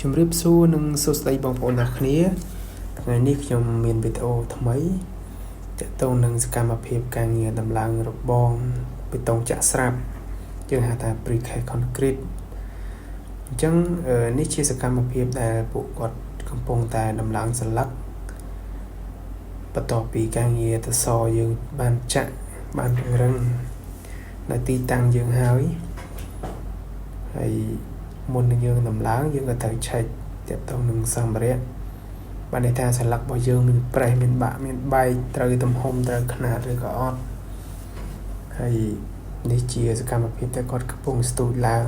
ជំរាបសួរនិងសួស្តីបងប្អូនទាំងគ្នាថ្ងៃនេះខ្ញុំមានវីដេអូថ្មីទាក់ទងនឹងសកម្មភាពការងារដំឡើងរបងបេតុងចាក់ស្រាប់យើងហៅថា Precast Concrete អញ្ចឹងនេះជាសកម្មភាពដែលពួកគាត់កំពុងតែដំឡើងសន្លឹកបន្ទាប់ពីការងារទៅសយើងបានចាក់បានពង្រឹងនៅទីតាំងយើងហើយមុននឹងយើងដំឡើងយើងក៏ត្រូវឆែកទាក់ទងនឹងសម្ភារៈបានន័យថាសន្លឹករបស់យើងមានប្រេះមានបាក់មានបែកត្រូវទំហំត្រូវຂະຫນាតឬក៏អត់ហើយនេះជាសកម្មភាពដែលគាត់កំពុងស្ទូចឡើង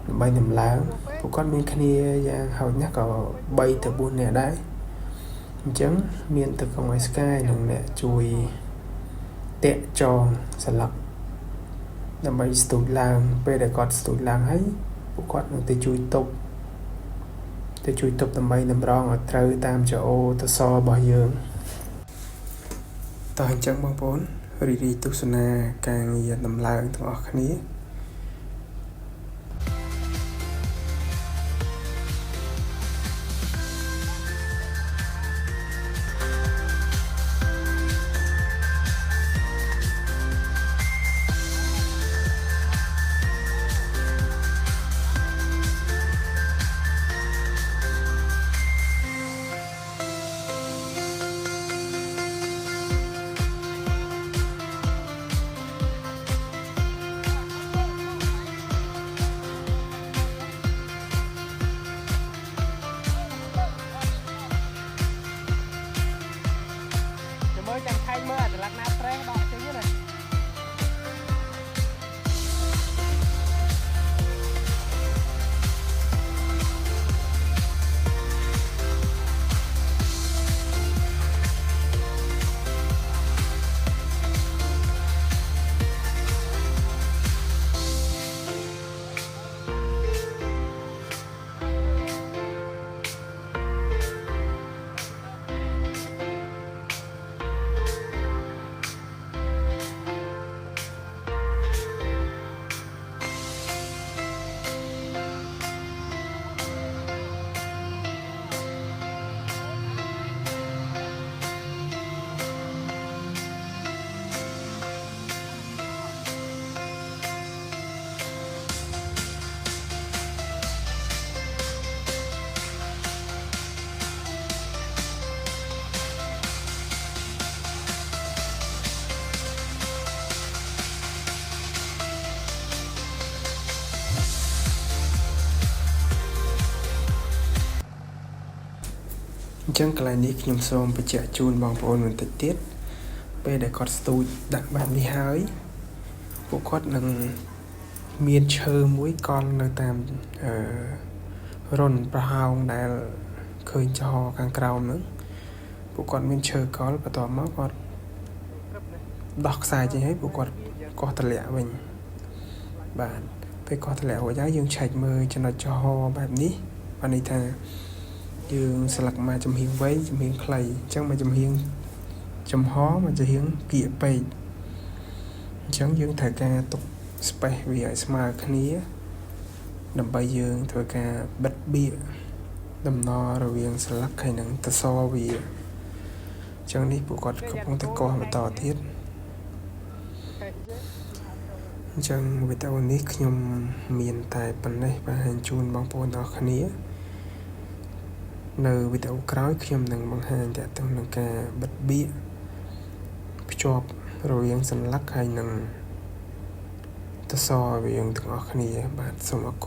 ដើម្បីដំឡើងពួកគាត់មានគ្នាយ៉ាងហោចណាស់ក៏3ទៅ4នាក់ដែរអញ្ចឹងមានទឹកកង Sky និងអ្នកជួយតាក់ចងសន្លឹកដើម្បីស្ទូចឡើងពេលដែលគាត់ស្ទូចឡើងហើយពួកគាត់នឹងទៅជួយទប់ដើម្បីតម្រង់ឲ្យត្រូវតាមចអូទៅសរបស់យើងតោះអញ្ចឹងបងប្អូនរីករាយទស្សនាការងារដំឡើងទាំងអស់គ្នាចាំខៃមើលអាតឡាក់ណាប្រេះដកចេញណាអញ្ចឹងកន្លែងនេះខ្ញុំសូមបញ្ជាក់ជូនបងប្អូនបន្តិចទៀតពេលដែលគាត់ស្ទូចដាក់បែបនេះហើយពួកគាត់នឹងមានឈើមួយកល់នៅតាមរុនប្រហោងដែលឃើញចំហខាងក្រោមហ្នឹងពួកគាត់មានឈើកល់បន្ទាប់មកគាត់ដោះខ្សែចេញហើយពួកគាត់កោះតម្លាក់វិញបាទពេលកោះតម្លាក់រួចហើយយើងឆែកមើលចំណុចចំហបែបនេះបានន័យថាយើងស្លឹកមកចំហៀងវែងចំហៀងខ្លីអញ្ចឹងមកចំហៀងចំហមកចំហៀងគៀកពេកអញ្ចឹងយើងត្រូវការទុក space វាឲ្យស្មើគ្នាដើម្បីយើងធ្វើការបិទបៀកដំណរវាងស្លឹកហើយនឹងតសវាអញ្ចឹងនេះពួកគាត់កំពុងតែកោះបន្តទៀតអញ្ចឹងវីដេអូនេះខ្ញុំមានតែប៉ុណ្ណេះបង្ហាញជូនបងប្អូនទាំងអស់គ្នានៅវីដេអូក្រោយខ្ញុំនឹងបង្ហាញទាក់ទងនឹងការបិទបៀកភ្ជាប់រវាងសន្លឹកហើយនឹងតសវាងទាំងអស់គ្នាបាទសូមអរគុណ